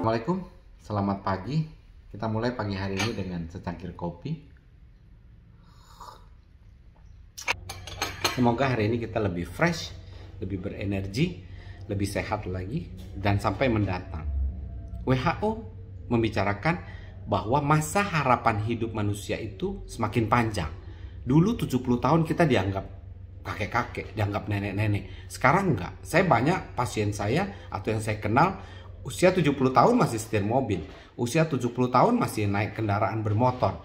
Assalamualaikum, selamat pagi. Kita mulai pagi hari ini dengan secangkir kopi. Semoga hari ini kita lebih fresh, lebih berenergi, lebih sehat lagi, dan sampai mendatang. WHO membicarakan bahwa masa harapan hidup manusia itu semakin panjang. Dulu 70 tahun kita dianggap kakek-kakek, dianggap nenek-nenek. Sekarang enggak. Saya banyak pasien saya atau yang saya kenal usia 70 tahun masih setir mobil, usia 70 tahun masih naik kendaraan bermotor.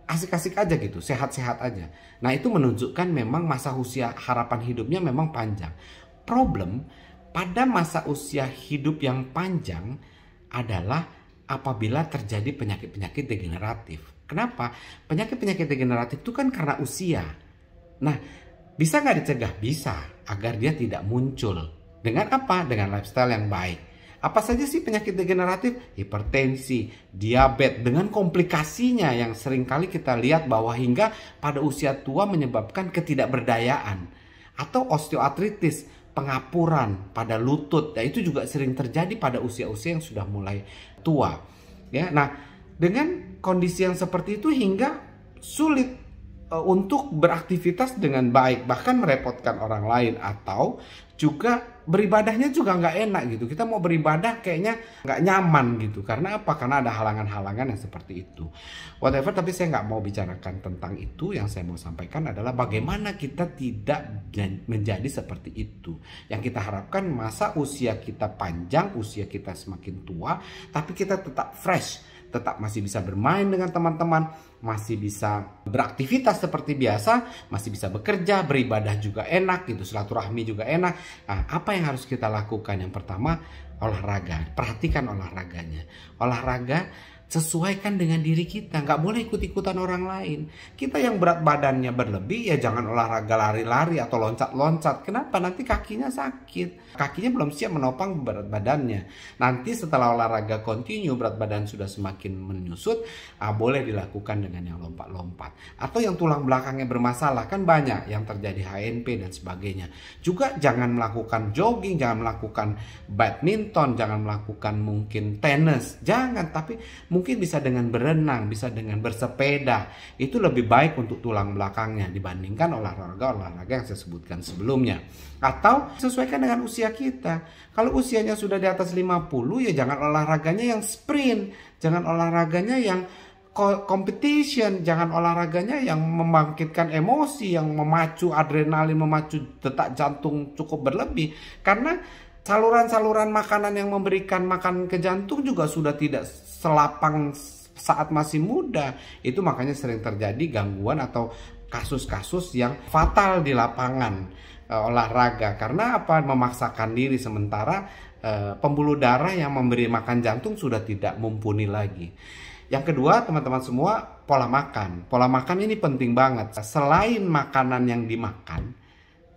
Asik-asik aja gitu, sehat-sehat aja. Nah, itu menunjukkan memang masa usia harapan hidupnya memang panjang. Problem pada masa usia hidup yang panjang adalah apabila terjadi penyakit-penyakit degeneratif. Kenapa? Penyakit-penyakit degeneratif itu kan karena usia. Nah, bisa nggak dicegah? Bisa, agar dia tidak muncul. Dengan apa? Dengan lifestyle yang baik. Apa saja sih penyakit degeneratif? Hipertensi, diabetes, dengan komplikasinya yang seringkali kita lihat bahwa hingga pada usia tua menyebabkan ketidakberdayaan. Atau osteoartritis, pengapuran pada lutut. Nah, itu juga sering terjadi pada usia-usia yang sudah mulai tua. Ya, nah, dengan kondisi yang seperti itu hingga sulit untuk beraktivitas dengan baik, bahkan merepotkan orang lain, atau juga beribadahnya juga nggak enak gitu. Kita mau beribadah kayaknya nggak nyaman gitu. Karena apa? Karena ada halangan-halangan yang seperti itu. Whatever, tapi saya nggak mau bicarakan tentang itu. Yang saya mau sampaikan adalah bagaimana kita tidak menjadi seperti itu. Yang kita harapkan masa usia kita panjang, usia kita semakin tua, tapi kita tetap fresh, tetap masih bisa bermain dengan teman-teman, masih bisa beraktivitas seperti biasa, masih bisa bekerja, beribadah juga enak gitu, silaturahmi juga enak. Nah, apa yang harus kita lakukan? Yang pertama, olahraga. Perhatikan olahraganya. Olahraga sesuaikan dengan diri kita, nggak boleh ikut-ikutan orang lain. Kita yang berat badannya berlebih, ya jangan olahraga lari-lari atau loncat-loncat. Kenapa? Nanti kakinya sakit. Kakinya belum siap menopang berat badannya. Nanti setelah olahraga kontinu, berat badan sudah semakin menyusut, boleh dilakukan dengan yang lompat-lompat. Atau yang tulang belakangnya bermasalah, kan banyak yang terjadi HNP dan sebagainya. Juga jangan melakukan jogging, jangan melakukan badminton, jangan melakukan mungkin tenis. Jangan, tapi mungkin bisa dengan berenang, bisa dengan bersepeda. Itu lebih baik untuk tulang belakangnya dibandingkan olahraga-olahraga yang saya sebutkan sebelumnya. Atau sesuaikan dengan usia kita. Kalau usianya sudah di atas 50, ya jangan olahraganya yang sprint, jangan olahraganya yang competition, jangan olahraganya yang membangkitkan emosi, yang memacu adrenalin, memacu detak jantung cukup berlebih. Karena saluran-saluran makanan yang memberikan makan ke jantung juga sudah tidak selapang saat masih muda. Itu makanya sering terjadi gangguan atau kasus-kasus yang fatal di lapangan olahraga. Karena apa? Memaksakan diri, sementara pembuluh darah yang memberi makan jantung sudah tidak mumpuni lagi. Yang kedua, teman-teman semua, pola makan. Pola makan ini penting banget. Selain makanan yang dimakan,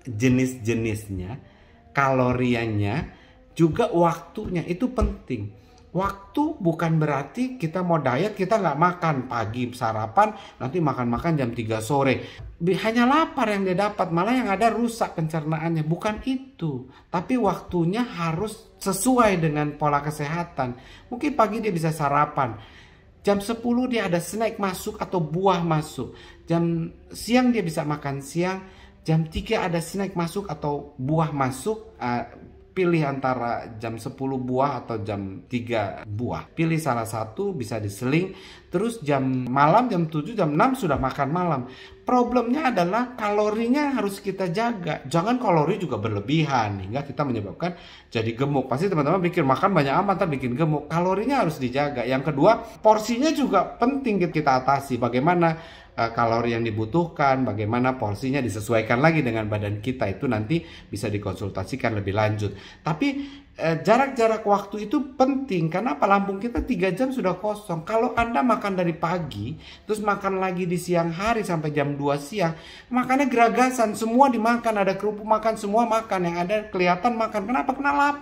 jenis-jenisnya, kalorinya, juga waktunya itu penting. Waktu bukan berarti kita mau diet, kita nggak makan pagi sarapan, nanti makan-makan jam 3 sore. Hanya lapar yang dia dapat, malah yang ada rusak pencernaannya. Bukan itu, tapi waktunya harus sesuai dengan pola kesehatan. Mungkin pagi dia bisa sarapan, jam 10 dia ada snack masuk atau buah masuk. Jam siang dia bisa makan siang, jam 3 ada snack masuk atau buah masuk. Pilih antara jam 10 buah atau jam 3 buah. Pilih salah satu, bisa diseling. Terus jam malam, jam 7, jam 6 sudah makan malam. Problemnya adalah kalorinya harus kita jaga. Jangan kalori juga berlebihan hingga kita menyebabkan jadi gemuk. Pasti teman-teman pikir makan banyak amat tapi bikin gemuk. Kalorinya harus dijaga. Yang kedua, porsinya juga penting kita atasi. Bagaimana kalori yang dibutuhkan, bagaimana porsinya disesuaikan lagi dengan badan kita, itu nanti bisa dikonsultasikan lebih lanjut. Tapi jarak-jarak waktu itu penting, karena apa? Lambung kita 3 jam sudah kosong. Kalau Anda makan dari pagi, terus makan lagi di siang hari sampai jam 2 siang, makannya geragasan, semua dimakan, ada kerupuk makan, semua makan, yang ada kelihatan makan. Kenapa? Karena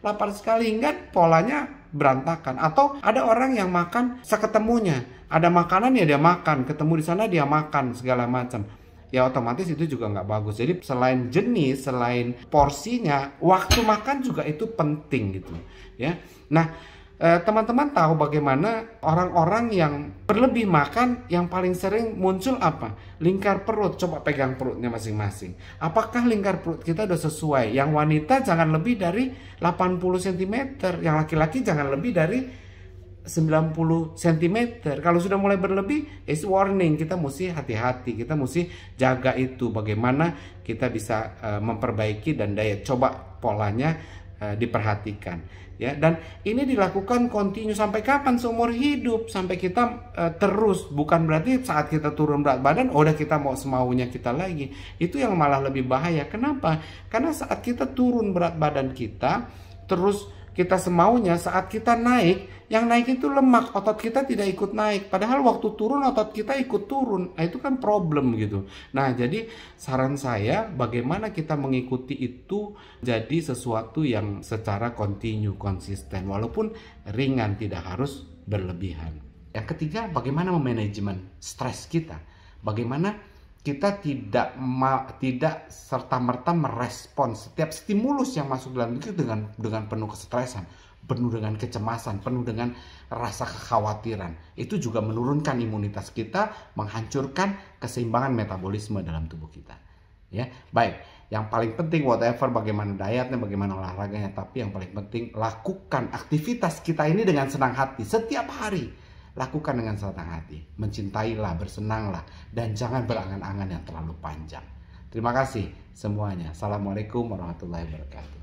lapar sekali hingga polanya berantakan. Atau ada orang yang makan seketemunya, ada makanan ya dia makan, ketemu di sana dia makan segala macam. ya otomatis itu juga nggak bagus. Jadi selain jenis, selain porsinya, waktu makan juga itu penting gitu ya. Nah, teman-teman tahu bagaimana orang-orang yang berlebih makan yang paling sering muncul apa? Lingkar perut. Coba pegang perutnya masing-masing. Apakah lingkar perut kita udah sesuai? Yang wanita jangan lebih dari 80 cm, yang laki-laki jangan lebih dari 90 cm. Kalau sudah mulai berlebih, is warning, kita mesti hati-hati, kita mesti jaga itu. Bagaimana kita bisa memperbaiki dan diet. Coba polanya diperhatikan ya. Dan ini dilakukan kontinu sampai kapan? Seumur hidup, sampai kita terus. Bukan berarti saat kita turun berat badan udah kita mau semaunya kita lagi. Itu yang malah lebih bahaya. Kenapa? Karena saat kita turun berat badan kita terus kita semaunya, saat kita naik, yang naik itu lemak, otot kita tidak ikut naik. Padahal waktu turun otot kita ikut turun. Nah, itu kan problem gitu. Nah, jadi saran saya bagaimana kita mengikuti itu jadi sesuatu yang secara kontinu, konsisten, walaupun ringan, tidak harus berlebihan. Yang ketiga, bagaimana memanajemen stres kita. Bagaimana kita tidak serta-merta merespon setiap stimulus yang masuk dalam diri dengan penuh kesetresan, penuh dengan kecemasan, penuh dengan rasa kekhawatiran. Itu juga menurunkan imunitas kita, menghancurkan keseimbangan metabolisme dalam tubuh kita. Ya, baik. Yang paling penting whatever bagaimana dietnya, bagaimana olahraganya, tapi yang paling penting lakukan aktivitas kita ini dengan senang hati setiap hari. Lakukan dengan senang hati, mencintailah, bersenanglah, dan jangan berangan-angan yang terlalu panjang. Terima kasih semuanya. Assalamualaikum warahmatullahi wabarakatuh.